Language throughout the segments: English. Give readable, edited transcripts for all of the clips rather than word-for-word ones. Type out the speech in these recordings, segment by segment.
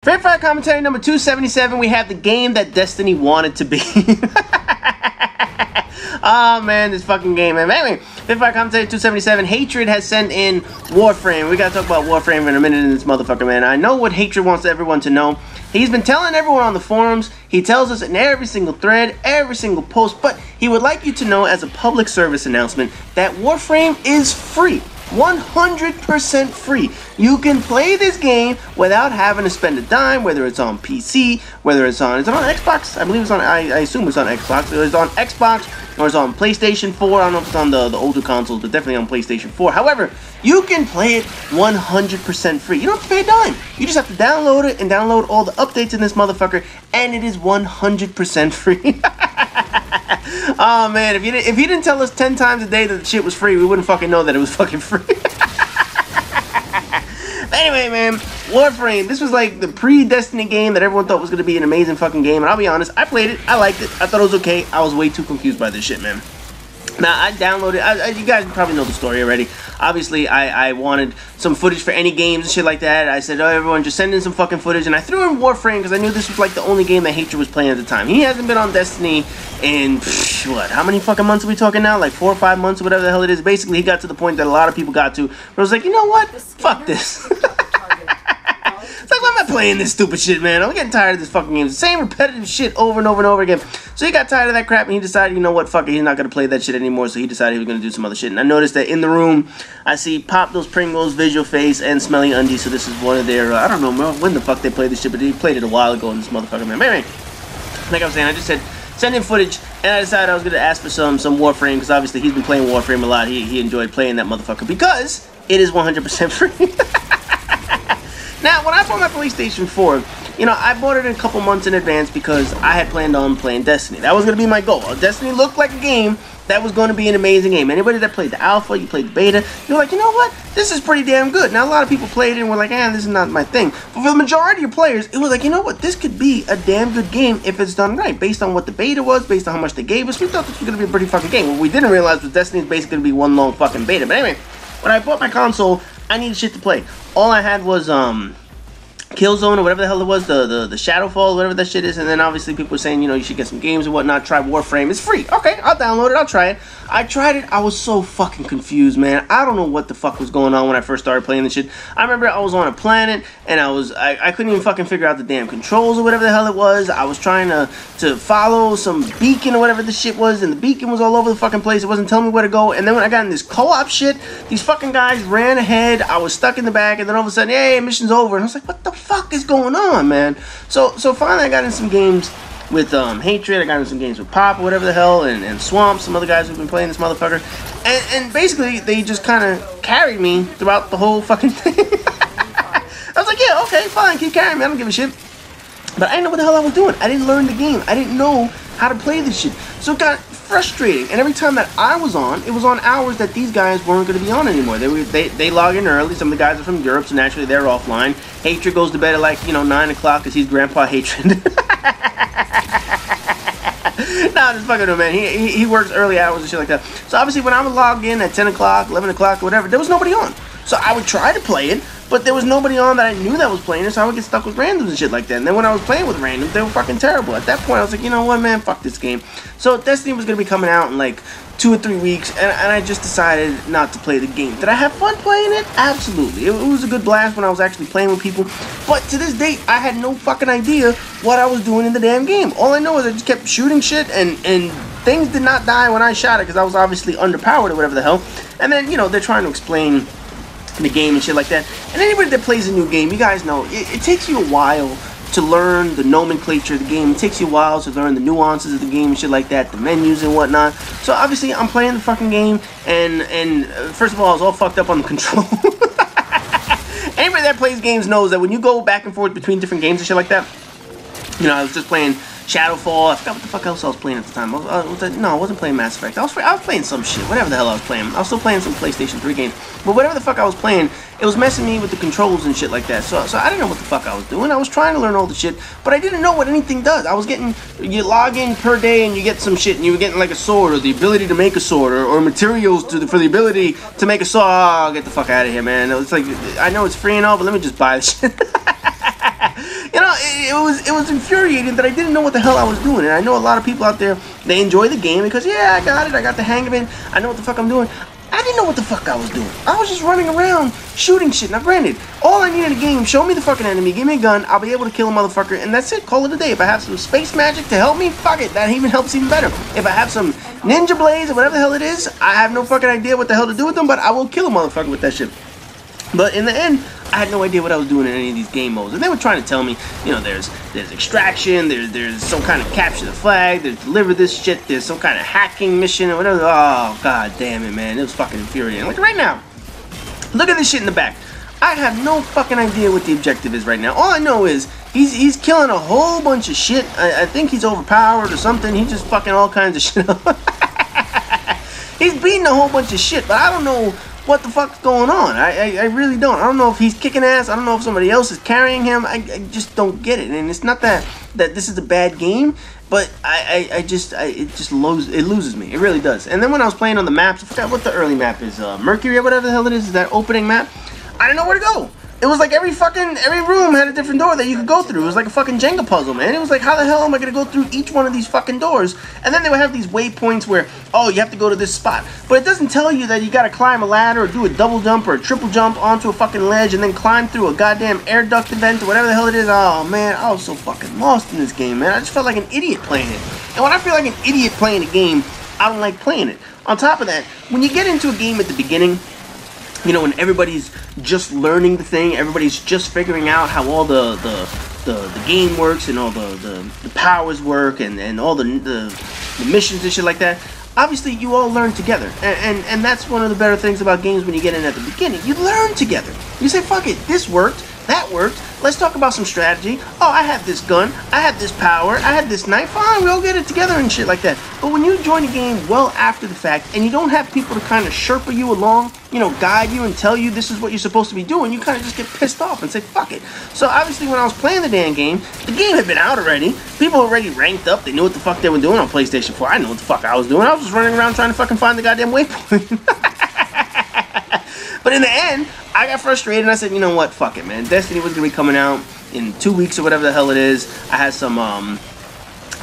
Fair Fire Commentary number 277, we have the game that Destiny wanted to be. Oh man, this fucking game, man. Anyway, Fair Fire Commentary 277, Haytred has sent in Warframe. We gotta talk about Warframe in a minute in this motherfucker, man. I know what Haytred wants everyone to know. He's been telling everyone on the forums, he tells us in every single thread, every single post, but he would like you to know as a public service announcement that Warframe is free. 100% free. You can play this game without having to spend a dime, whether it's on PC, whether it's on Xbox. I believe it's on, I assume it's on Xbox. It's on Xbox or it's on PlayStation 4. I don't know if it's on the older consoles, but definitely on PlayStation 4. However, you can play it 100% free. You don't have to pay a dime. You just have to download it and download all the updates in this motherfucker, and it is 100% free. Oh man, if you didn't tell us 10 times a day that the shit was free, we wouldn't fucking know that it was fucking free. Anyway, man, Warframe, this was like the pre-Destiny game that everyone thought was going to be an amazing fucking game, and I'll be honest, I played it, I liked it, I thought it was okay, I was way too confused by this shit, man. Now, I downloaded, you guys probably know the story already. Obviously, I wanted some footage for any games and shit like that. I said, oh, everyone, just send in some fucking footage. And I threw in Warframe because I knew this was like the only game that Haytred was playing at the time. He hasn't been on Destiny in, what, how many fucking months are we talking now? Like 4 or 5 months or whatever the hell it is. Basically, he got to the point that a lot of people got to, where I was like, you know what? Fuck this. It's like, why am I playing this stupid shit, man? I'm getting tired of this fucking game. The same repetitive shit over and over and over again. So he got tired of that crap, and he decided, you know what, fuck it, he's not going to play that shit anymore, so he decided he was going to do some other shit. And I noticed that in the room, I see Pop Those Pringles, Visual Face, and Smelly Undies, so this is one of their, I don't know when the fuck they played this shit, but they played it a while ago in this motherfucker, man. But anyway, like I was saying, I just said, send in footage, and I decided I was going to ask for some Warframe, because obviously he's been playing Warframe a lot. He enjoyed playing that motherfucker, because it is 100% free. Now, when I bought my PlayStation 4, you know, I bought it a couple months in advance because I had planned on playing Destiny. That was going to be my goal. Destiny looked like a game that was going to be an amazing game. Anybody that played the alpha, you played the beta, you're like, you know what? This is pretty damn good. Now, a lot of people played it and were like, this is not my thing. But for the majority of players, it was like, you know what? This could be a damn good game if it's done right. Based on what the beta was, based on how much they gave us, we thought this was going to be a pretty fucking game. What we didn't realize was Destiny is basically going to be one long fucking beta. But anyway, when I bought my console, I needed shit to play. All I had was, Killzone or whatever the hell it was, the Shadowfall, whatever that shit is, and then obviously people were saying, you know, you should get some games and whatnot, try Warframe, it's free. Okay, I'll download it, I'll try it. I tried it, I was so fucking confused, man. I don't know what the fuck was going on when I first started playing this shit. I remember I was on a planet, and I couldn't even fucking figure out the damn controls or whatever the hell it was. I was trying to follow some beacon or whatever the shit was, and the beacon was all over the fucking place. It wasn't telling me where to go, and then when I got in this co-op shit, these fucking guys ran ahead, I was stuck in the back, and then all of a sudden, hey, mission's over, and I was like, what the fuck is going on, man? So finally I got in some games with Haytred, I got in some games with Pop or whatever the hell, and Swamp, some other guys who've been playing this motherfucker, and basically they just kind of carried me throughout the whole fucking thing. I was like, yeah, okay, fine, keep carrying me, I don't give a shit. But I didn't know what the hell I was doing. I didn't learn the game. I didn't know how to play this shit. So it got frustrating. And every time that I was on, it was on hours that these guys weren't going to be on anymore. They log in early. Some of the guys are from Europe, so naturally they're offline. Haytred goes to bed at like, 9 o'clock because he's Grandpa Haytred. Nah, I'm just fucking with him, man. He works early hours and shit like that. So obviously when I would log in at 10 o'clock, 11 o'clock, or whatever, there was nobody on. So I would try to play it, but there was nobody on that I knew that was playing it, so I would get stuck with randoms and shit like that. And then when I was playing with randoms, they were fucking terrible. At that point, I was like, you know what, man, fuck this game. So Destiny was going to be coming out in like 2 or 3 weeks, and I just decided not to play the game. Did I have fun playing it? Absolutely. It was a good blast when I was actually playing with people, but to this date, I had no fucking idea what I was doing in the damn game. All I know is I just kept shooting shit, and things did not die when I shot it, because I was obviously underpowered or whatever the hell. And then, they're trying to explain the game and shit like that. And anybody that plays a new game, you guys know, it takes you a while to learn the nomenclature of the game. It takes you a while to learn the nuances of the game and shit like that, the menus and whatnot. So obviously I'm playing the fucking game, and first of all, I was all fucked up on the control. Anybody that plays games knows that when you go back and forth between different games and shit like that, I was just playing Shadowfall. I forgot what the fuck else I was playing at the time. No, I wasn't playing Mass Effect. I was playing some shit, whatever the hell I was playing. I was still playing some PlayStation 3 games. But whatever the fuck I was playing, it was messing me with the controls and shit like that. So I didn't know what the fuck I was doing. I was trying to learn all the shit, but I didn't know what anything does. I was getting, you log in per day and you get some shit, and you were getting like a sword, or the ability to make a sword, or materials for the ability to make a sword. Oh, get the fuck out of here, man. It's like, I know it's free and all, but let me just buy the shit. it was infuriating that I didn't know what the hell I was doing. And I know a lot of people out there, they enjoy the game because, yeah, I got it. I got the hang of it. I know what the fuck I'm doing. I didn't know what the fuck I was doing. I was just running around shooting shit. Now, granted, all I need in a game, show me the fucking enemy, give me a gun, I'll be able to kill a motherfucker, and that's it. Call it a day. If I have some space magic to help me, fuck it. That even helps even better. If I have some ninja blades or whatever the hell it is, I have no fucking idea what the hell to do with them, but I will kill a motherfucker with that shit. But in the end, I had no idea what I was doing in any of these game modes. And they were trying to tell me, you know, there's extraction, there's some kind of capture the flag, there's deliver this shit, there's some kind of hacking mission or whatever. Oh, god damn it, man. It was fucking infuriating. Like right now, look at this shit in the back. I have no fucking idea what the objective is right now. All I know is he's killing a whole bunch of shit. I think he's overpowered or something. He's just fucking all kinds of shit up. He's beating a whole bunch of shit, but I don't know what the fuck's going on. I really don't. I don't know if he's kicking ass. I don't know if somebody else is carrying him. I just don't get it. And it's not that this is a bad game, but it just loses me. It really does. And then when I was playing on the maps, I forgot what the early map is. Mercury or whatever the hell it is that opening map. I didn't know where to go. It was like every room had a different door that you could go through. It was like a fucking Jenga puzzle, man. It was like, how the hell am I gonna go through each one of these fucking doors? And then they would have these waypoints where, oh, you have to go to this spot. But it doesn't tell you that you gotta climb a ladder or do a double jump or a triple jump onto a fucking ledge and then climb through a goddamn air duct event or whatever the hell it is. Oh, man, I was so fucking lost in this game, man. I just felt like an idiot playing it. And when I feel like an idiot playing a game, I don't like playing it. On top of that, when you get into a game at the beginning, you know, when everybody's just learning the thing, everybody's just figuring out how all the game works and all the powers work and all the missions and shit like that. Obviously, you all learn together, and that's one of the better things about games when you get in at the beginning. You learn together. You say, fuck it, this worked, that worked. Let's talk about some strategy. Oh, I have this gun, I have this power, I have this knife. Fine, we all get it together and shit like that. But when you join a game well after the fact, and you don't have people to kind of Sherpa you along, you know, guide you and tell you this is what you're supposed to be doing, you kind of just get pissed off and say, fuck it. So obviously when I was playing the damn game, the game had been out already. People already ranked up. They knew what the fuck they were doing on PlayStation 4. I knew what the fuck I was doing. I was just running around trying to fucking find the goddamn waypoint. But in the end, I got frustrated and I said, you know what, fuck it, man. Destiny was going to be coming out in 2 weeks or whatever the hell it is. I had some, I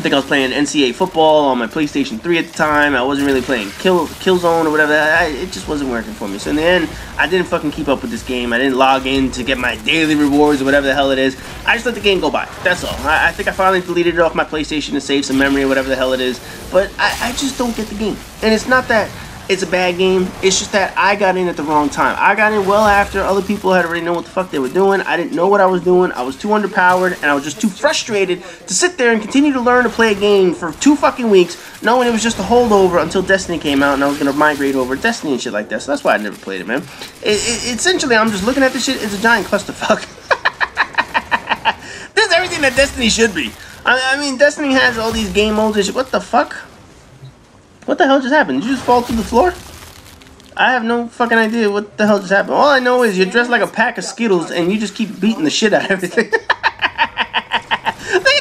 think I was playing NCAA football on my PlayStation 3 at the time. I wasn't really playing Killzone or whatever. It just wasn't working for me. So in the end, I didn't fucking keep up with this game. I didn't log in to get my daily rewards or whatever the hell it is. I just let the game go by. That's all. I think I finally deleted it off my PlayStation to save some memory or whatever the hell it is. But I just don't get the game. And it's not that it's a bad game. It's just that I got in at the wrong time. I got in well after other people had already known what the fuck they were doing. I didn't know what I was doing. I was too underpowered, and I was just too frustrated to sit there and continue to learn to play a game for 2 fucking weeks, knowing it was just a holdover until Destiny came out, and I was going to migrate over to Destiny and shit like that. So that's why I never played it, man. Essentially, I'm just looking at this shit. It's a giant clusterfuck. This is everything that Destiny should be. I mean, Destiny has all these game modes and shit. What the fuck? What the hell just happened? Did you just fall through the floor? I have no fucking idea what the hell just happened. All I know is you're dressed like a pack of Skittles and you just keep beating the shit out of everything. Look at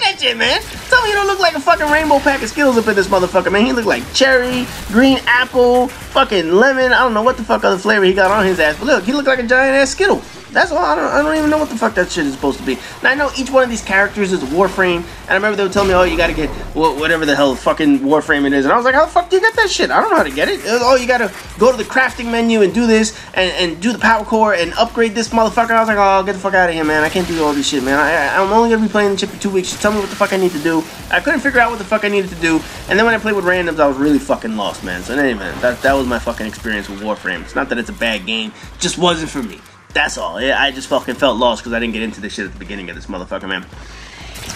that shit, man. Tell me you don't look like a fucking rainbow pack of Skittles up in this motherfucker, man. He look like cherry, green apple, fucking lemon. I don't know what the fuck other flavor he got on his ass. But look, he looked like a giant ass Skittle. That's all. I don't even know what the fuck that shit is supposed to be. Now, I know each one of these characters is a Warframe, and I remember they would tell me, oh, you gotta get whatever the hell fucking Warframe it is, and I was like, how the fuck do you get that shit? I don't know how to get it. Oh, you gotta go to the crafting menu and do this, and do the power core, and upgrade this motherfucker. I was like, oh, get the fuck out of here, man. I can't do all this shit, man. I'm only gonna be playing the shit for 2 weeks. Just tell me what the fuck I need to do. I couldn't figure out what the fuck I needed to do, and then when I played with randoms, I was really fucking lost, man. So anyway, that was my fucking experience with Warframe. It's not that it's a bad game, it just wasn't for me. That's all. Yeah, I just fucking felt lost because I didn't get into this shit at the beginning of this motherfucker, man.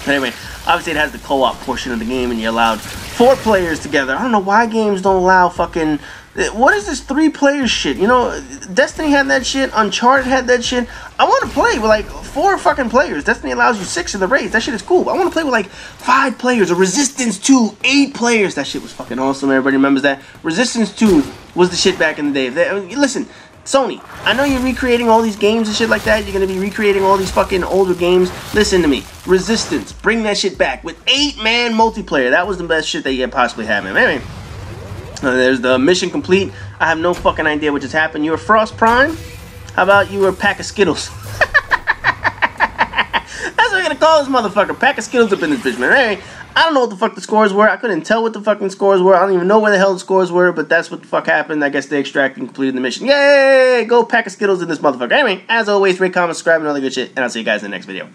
Anyway, obviously it has the co-op portion of the game, and you're allowed 4 players together. I don't know why games don't allow fucking... What is this 3-player shit? You know, Destiny had that shit. Uncharted had that shit. I want to play with like 4 fucking players. Destiny allows you 6 in the race. That shit is cool. I want to play with like 5 players. Or Resistance 2, 8 players. That shit was fucking awesome. Everybody remembers that. Resistance 2 was the shit back in the day. Listen... Sony, I know you're recreating all these games and shit like that. You're going to be recreating all these fucking older games. Listen to me. Resistance. Bring that shit back with 8-man multiplayer. That was the best shit that you could possibly have, man. Anyway, there's the mission complete. I have no fucking idea what just happened. You were Frost Prime? How about you were a pack of Skittles? That's what I'm going to call this motherfucker? Pack of Skittles up in this bitch, man. Hey, I don't know what the fuck the scores were. I couldn't tell what the fucking scores were. I don't even know where the hell the scores were, but that's what the fuck happened. I guess they extracted and completed the mission. Yay! Go Pack of Skittles in this motherfucker. Anyway, as always, rate, comment, subscribe, and all that good shit, and I'll see you guys in the next video.